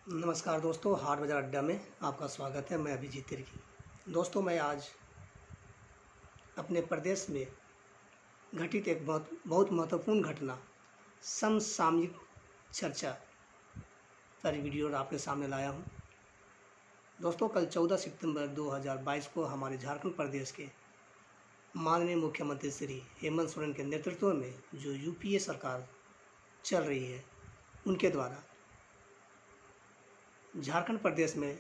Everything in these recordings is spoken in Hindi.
नमस्कार दोस्तों, हाट बाज़ार अड्डा में आपका स्वागत है। मैं अभिजीत तिर्की। दोस्तों, मैं आज अपने प्रदेश में घटित एक बहुत बहुत महत्वपूर्ण घटना समसामयिक चर्चा पर वीडियो आपके सामने लाया हूं। दोस्तों, कल 14 सितंबर 2022 को हमारे झारखंड प्रदेश के माननीय मुख्यमंत्री श्री हेमंत सोरेन के नेतृत्व में जो यूपीए सरकार चल रही है, उनके द्वारा झारखंड प्रदेश में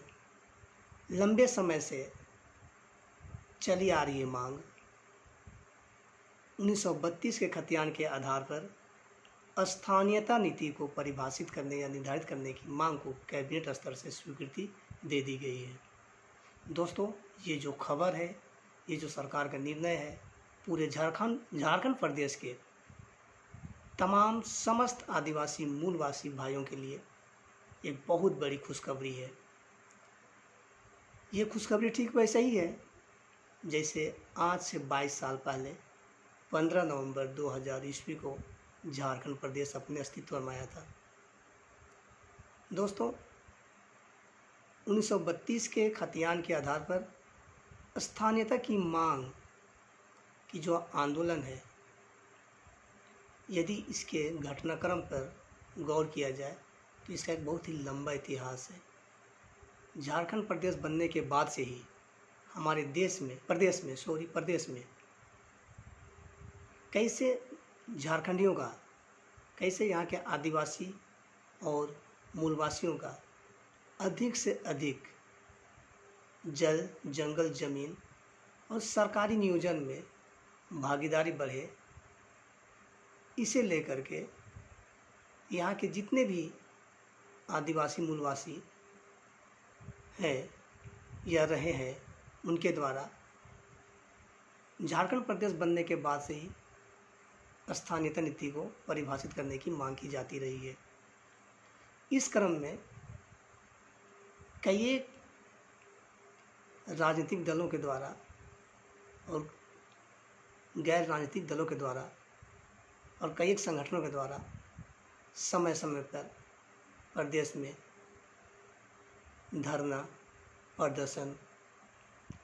लंबे समय से चली आ रही है मांग 1932 के खतियान के आधार पर स्थानीयता नीति को परिभाषित करने या निर्धारित करने की मांग को कैबिनेट स्तर से स्वीकृति दे दी गई है। दोस्तों, ये जो खबर है, ये जो सरकार का निर्णय है, पूरे झारखंड प्रदेश के तमाम समस्त आदिवासी मूलवासी भाइयों के लिए एक बहुत बड़ी खुशखबरी है। ये खुशखबरी ठीक वैसे ही है जैसे आज से 22 साल पहले 15 नवंबर 2000 ईस्वी को झारखंड प्रदेश अपने अस्तित्व में आया था। दोस्तों, 1932 के खतियान के आधार पर स्थानीयता की मांग की जो आंदोलन है, यदि इसके घटनाक्रम पर गौर किया जाए तो इसका एक बहुत ही लंबा इतिहास है। झारखंड प्रदेश बनने के बाद से ही हमारे प्रदेश में कैसे झारखंडियों का, कैसे यहाँ के आदिवासी और मूलवासियों का अधिक से अधिक जल, जंगल, ज़मीन और सरकारी नियोजन में भागीदारी बढ़े, इसे लेकर के यहाँ के जितने भी आदिवासी मूलवासी हैं या रहे हैं, उनके द्वारा झारखंड प्रदेश बनने के बाद से ही स्थानीयता नीति को परिभाषित करने की मांग की जाती रही है। इस क्रम में कई राजनीतिक दलों के द्वारा और गैर राजनीतिक दलों के द्वारा और कई संगठनों के द्वारा समय समय पर प्रदेश में धरना, प्रदर्शन,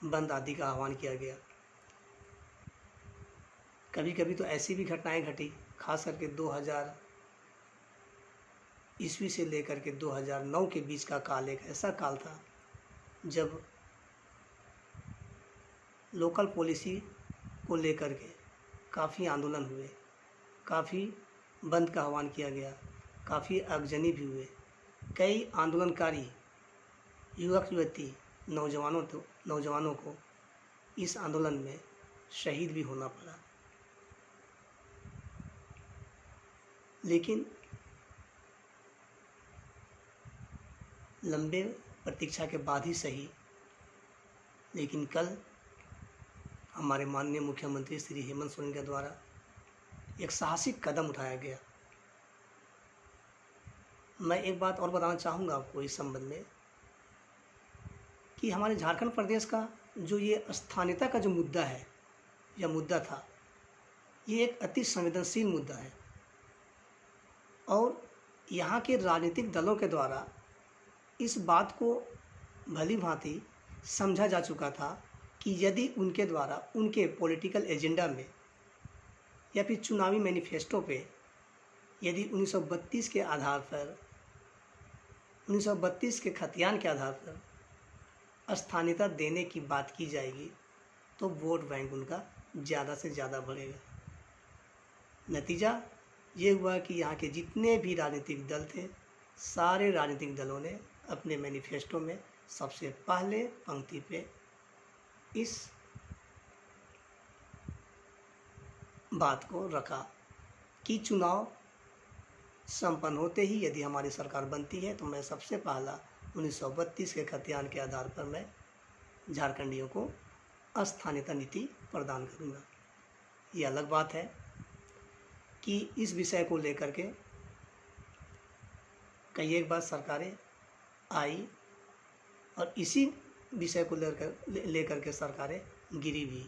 बंद आदि का आह्वान किया गया। कभी कभी तो ऐसी भी घटनाएं घटी, खास करके 2000 ईस्वी से लेकर के 2009 के बीच का काल एक ऐसा काल था जब लोकल पॉलिसी को लेकर के काफ़ी आंदोलन हुए, काफ़ी बंद का आह्वान किया गया, काफ़ी आगजनी भी हुए। कई आंदोलनकारी युवक युवती नौजवानों को इस आंदोलन में शहीद भी होना पड़ा। लेकिन लंबे प्रतीक्षा के बाद ही सही, लेकिन कल हमारे माननीय मुख्यमंत्री श्री हेमंत सोरेन के द्वारा एक साहसिक कदम उठाया गया। मैं एक बात और बताना चाहूँगा आपको इस संबंध में कि हमारे झारखंड प्रदेश का जो ये स्थानीयता का जो मुद्दा है या मुद्दा था, ये एक अति संवेदनशील मुद्दा है और यहाँ के राजनीतिक दलों के द्वारा इस बात को भली भांति समझा जा चुका था कि यदि उनके द्वारा उनके पॉलिटिकल एजेंडा में या फिर चुनावी मैनिफेस्टो पे यदि 1932 के आधार पर 1932 के खतियान के आधार पर स्थानीयता देने की बात की जाएगी तो वोट बैंक उनका ज़्यादा से ज़्यादा बढ़ेगा। नतीजा ये हुआ कि यहाँ के जितने भी राजनीतिक दल थे, सारे राजनीतिक दलों ने अपने मैनिफेस्टो में सबसे पहले पंक्ति पे इस बात को रखा कि चुनाव संपन्न होते ही यदि हमारी सरकार बनती है तो मैं सबसे पहला 1932 के खतियान के आधार पर मैं झारखंडियों को स्थानीयता नीति प्रदान करूंगा। ये अलग बात है कि इस विषय को लेकर के कई एक बार सरकारें आई और इसी विषय को लेकर के सरकारें गिरी भी।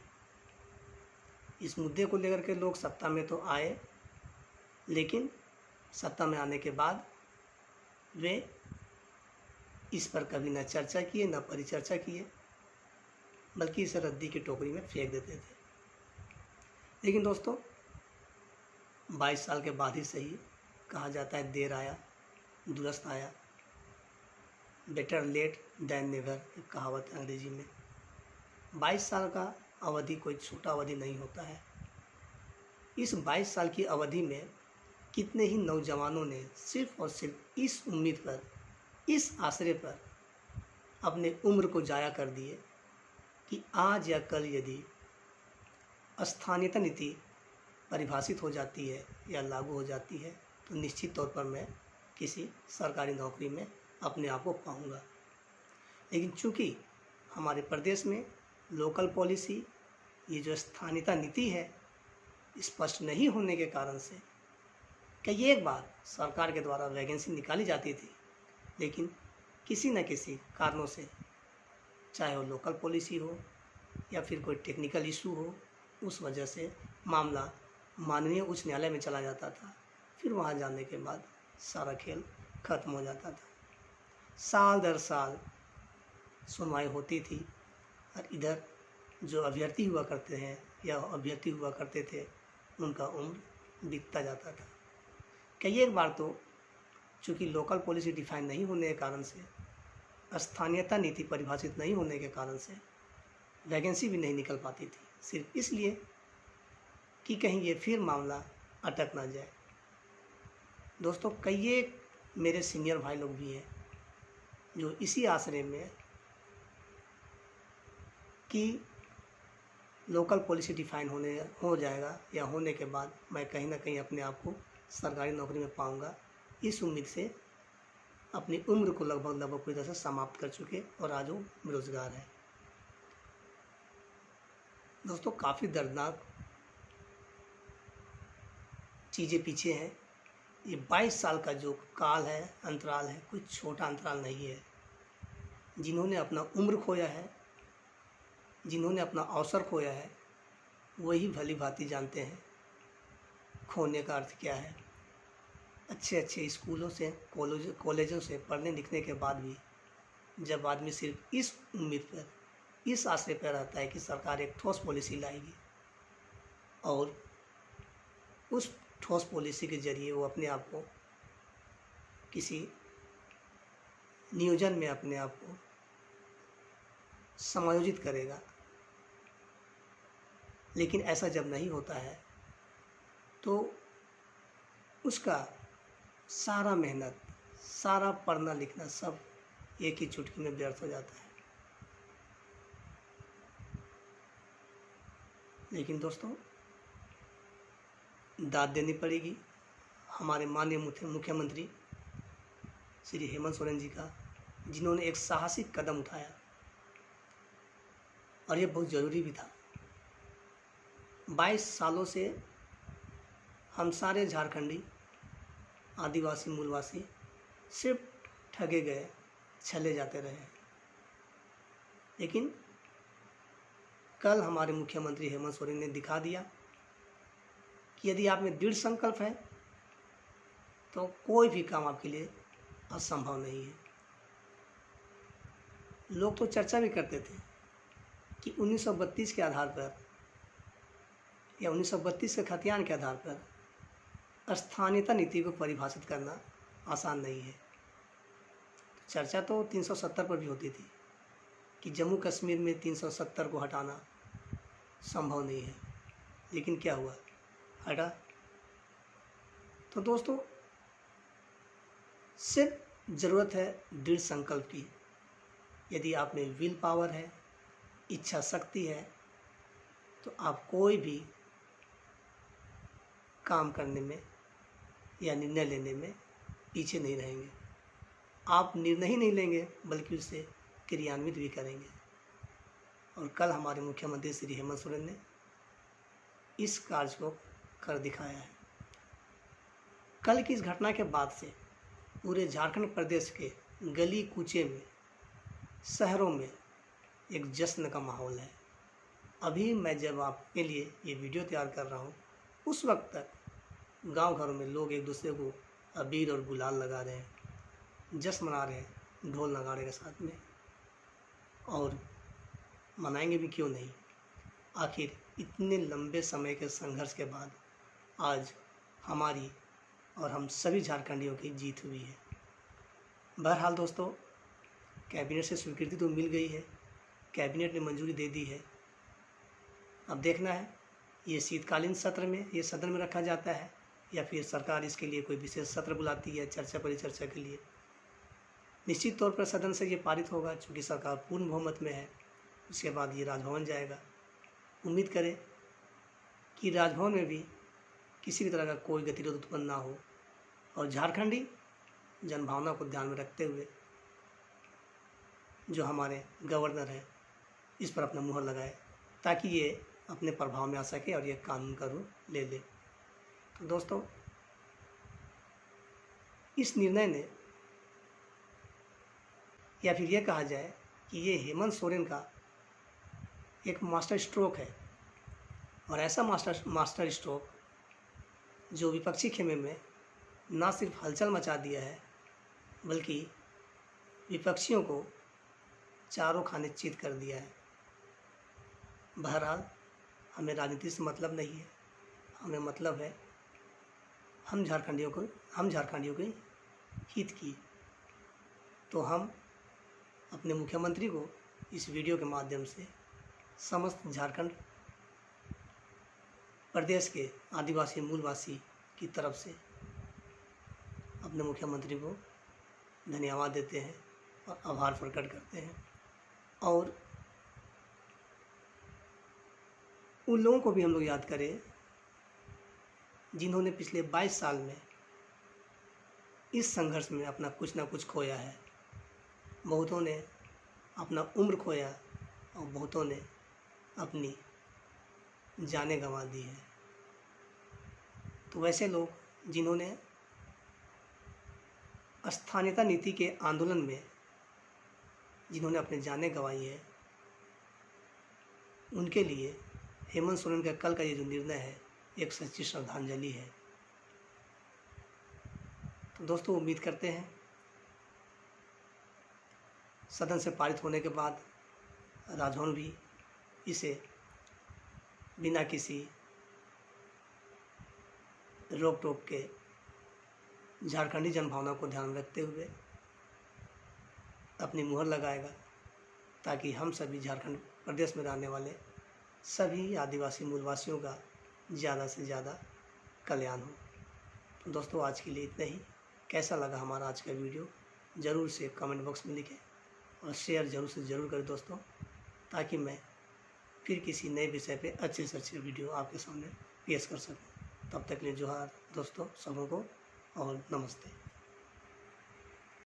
इस मुद्दे को लेकर के लोग सत्ता में तो आए, लेकिन सत्ता में आने के बाद वे इस पर कभी न चर्चा किए न परिचर्चा किए, बल्कि इसे रद्दी की टोकरी में फेंक देते थे। लेकिन दोस्तों 22 साल के बाद ही सही, कहा जाता है देर आया दुरुस्त आया, बेटर लेट देन नेवर, एक कहावत है अंग्रेजी में। 22 साल का अवधि कोई छोटा अवधि नहीं होता है। इस 22 साल की अवधि में कितने ही नौजवानों ने सिर्फ और सिर्फ इस उम्मीद पर, इस आशय पर अपने उम्र को जाया कर दिए कि आज या कल यदि स्थानीयता नीति परिभाषित हो जाती है या लागू हो जाती है तो निश्चित तौर पर मैं किसी सरकारी नौकरी में अपने आप को पाऊंगा। लेकिन चूंकि हमारे प्रदेश में लोकल पॉलिसी, ये जो स्थानीयता नीति है, स्पष्ट नहीं होने के कारण से कई एक बार सरकार के द्वारा वैकेंसी निकाली जाती थी, लेकिन किसी न किसी कारणों से, चाहे वो लोकल पॉलिसी हो या फिर कोई टेक्निकल इशू हो, उस वजह से मामला माननीय उच्च न्यायालय में चला जाता था। फिर वहाँ जाने के बाद सारा खेल खत्म हो जाता था। साल दर साल सुनवाई होती थी और इधर जो अभ्यर्थी हुआ करते हैं या अभ्यर्थी हुआ करते थे, उनका उम्र बीतता जाता था। कई एक बार तो चूँकि लोकल पॉलिसी डिफाइन नहीं होने के कारण से, स्थानीयता नीति परिभाषित नहीं होने के कारण से वैकेंसी भी नहीं निकल पाती थी, सिर्फ इसलिए कि कहीं ये फिर मामला अटक ना जाए। दोस्तों कई एक मेरे सीनियर भाई लोग भी हैं जो इसी आशय में कि लोकल पॉलिसी डिफाइन हो जाएगा या होने के बाद मैं कहीं ना कहीं अपने आप को सरकारी नौकरी में पाऊंगा, इस उम्मीद से अपनी उम्र को लगभग पूरी तरह से समाप्त कर चुके और आज वो बेरोजगार है। दोस्तों काफ़ी दर्दनाक चीज़ें पीछे हैं। ये 22 साल का जो काल है, अंतराल है, कोई छोटा अंतराल नहीं है। जिन्होंने अपना उम्र खोया है, जिन्होंने अपना अवसर खोया है, वही भली भांति जानते हैं खोने का अर्थ क्या है। अच्छे अच्छे स्कूलों से, कॉलेजों से पढ़ने लिखने के बाद भी जब आदमी सिर्फ इस उम्मीद पर, इस आशय पर रहता है कि सरकार एक ठोस पॉलिसी लाएगी और उस ठोस पॉलिसी के जरिए वो अपने आप को किसी नियोजन में अपने आप को समायोजित करेगा, लेकिन ऐसा जब नहीं होता है तो उसका सारा मेहनत, सारा पढ़ना लिखना सब एक ही चुटकी में व्यर्थ हो जाता है। लेकिन दोस्तों दाद देनी पड़ेगी हमारे माननीय मुख्यमंत्री श्री हेमंत सोरेन जी का, जिन्होंने एक साहसिक कदम उठाया और ये बहुत ज़रूरी भी था। 22 सालों से हम सारे झारखंडी आदिवासी मूलवासी सिर्फ ठगे गए, छले जाते रहे। लेकिन कल हमारे मुख्यमंत्री हेमंत सोरेन ने दिखा दिया कि यदि आप में दृढ़ संकल्प है तो कोई भी काम आपके लिए असंभव नहीं है। लोग तो चर्चा भी करते थे कि 1932 के आधार पर या 1932 के खतियान के आधार पर स्थानीयता नीति को परिभाषित करना आसान नहीं है। चर्चा तो 370 पर भी होती थी कि जम्मू कश्मीर में 370 को हटाना संभव नहीं है, लेकिन क्या हुआ, हटा। तो दोस्तों सिर्फ ज़रूरत है दृढ़ संकल्प की। यदि आप में विल पावर है, इच्छा शक्ति है, तो आप कोई भी काम करने में या निर्णय लेने में पीछे नहीं रहेंगे। आप निर्णय ही नहीं लेंगे बल्कि उसे क्रियान्वित भी करेंगे। और कल हमारे मुख्यमंत्री श्री हेमंत सोरेन ने इस कार्य को कर दिखाया है। कल की इस घटना के बाद से पूरे झारखंड प्रदेश के गली कूचे में, शहरों में एक जश्न का माहौल है। अभी मैं जब आपके लिए ये वीडियो तैयार कर रहा हूँ, उस वक्त तक गांव घरों में लोग एक दूसरे को अबीर और गुलाल लगा रहे हैं, जश्न मना रहे हैं, ढोल नगाड़े के साथ में, और मनाएंगे भी क्यों नहीं। आखिर इतने लंबे समय के संघर्ष के बाद आज हमारी और हम सभी झारखंडियों की जीत हुई है। बहरहाल दोस्तों, कैबिनेट से स्वीकृति तो मिल गई है, कैबिनेट ने मंजूरी दे दी है। अब देखना है ये शीतकालीन सत्र में, ये सदन में रखा जाता है या फिर सरकार इसके लिए कोई विशेष सत्र बुलाती है चर्चा परिचर्चा के लिए। निश्चित तौर पर सदन से ये पारित होगा, चूँकि सरकार पूर्ण बहुमत में है। उसके बाद ये राजभवन जाएगा। उम्मीद करें कि राजभवन में भी किसी भी तरह का कोई गतिरोध उत्पन्न ना हो और झारखंडी जनभावना को ध्यान में रखते हुए जो हमारे गवर्नर हैं इस पर अपना मुहर लगाए, ताकि ये अपने प्रभाव में आ सके और ये कानून का रूप ले ले। तो दोस्तों, इस निर्णय ने, या फिर ये कहा जाए कि ये हेमंत सोरेन का एक मास्टर स्ट्रोक है, और ऐसा मास्टर स्ट्रोक जो विपक्षी खेमे में ना सिर्फ हलचल मचा दिया है, बल्कि विपक्षियों को चारों खाने चित कर दिया है। बहरहाल, हमें राजनीति से मतलब नहीं है, हमें मतलब है हम झारखंडियों के हित की। तो हम अपने मुख्यमंत्री को इस वीडियो के माध्यम से समस्त झारखंड प्रदेश के आदिवासी मूलवासी की तरफ से अपने मुख्यमंत्री को धन्यवाद देते हैं और आभार प्रकट करते हैं, और उन लोगों को भी हम लोग याद करें जिन्होंने पिछले 22 साल में इस संघर्ष में अपना कुछ ना कुछ खोया है। बहुतों ने अपना उम्र खोया और बहुतों ने अपनी जानें गंवा दी है। तो वैसे लोग जिन्होंने स्थानीयता नीति के आंदोलन में जिन्होंने अपनी जानें गंवाई है, उनके लिए हेमंत सोरेन का कल का ये जो निर्णय है एक सच्ची श्रद्धांजलि है। तो दोस्तों, उम्मीद करते हैं सदन से पारित होने के बाद राजभवन भी इसे बिना किसी रोक टोक के झारखंडी जनभावना को ध्यान में रखते हुए अपनी मुहर लगाएगा, ताकि हम सभी झारखंड प्रदेश में रहने वाले सभी आदिवासी मूलवासियों का ज़्यादा से ज़्यादा कल्याण हो। तो दोस्तों, आज के लिए इतना ही। कैसा लगा हमारा आज का वीडियो ज़रूर से कमेंट बॉक्स में लिखें और शेयर ज़रूर से ज़रूर करें दोस्तों, ताकि मैं फिर किसी नए विषय पे अच्छे से अच्छे वीडियो आपके सामने पेश कर सकूं। तब तक के लिए जोहार दोस्तों सबों को, और नमस्ते।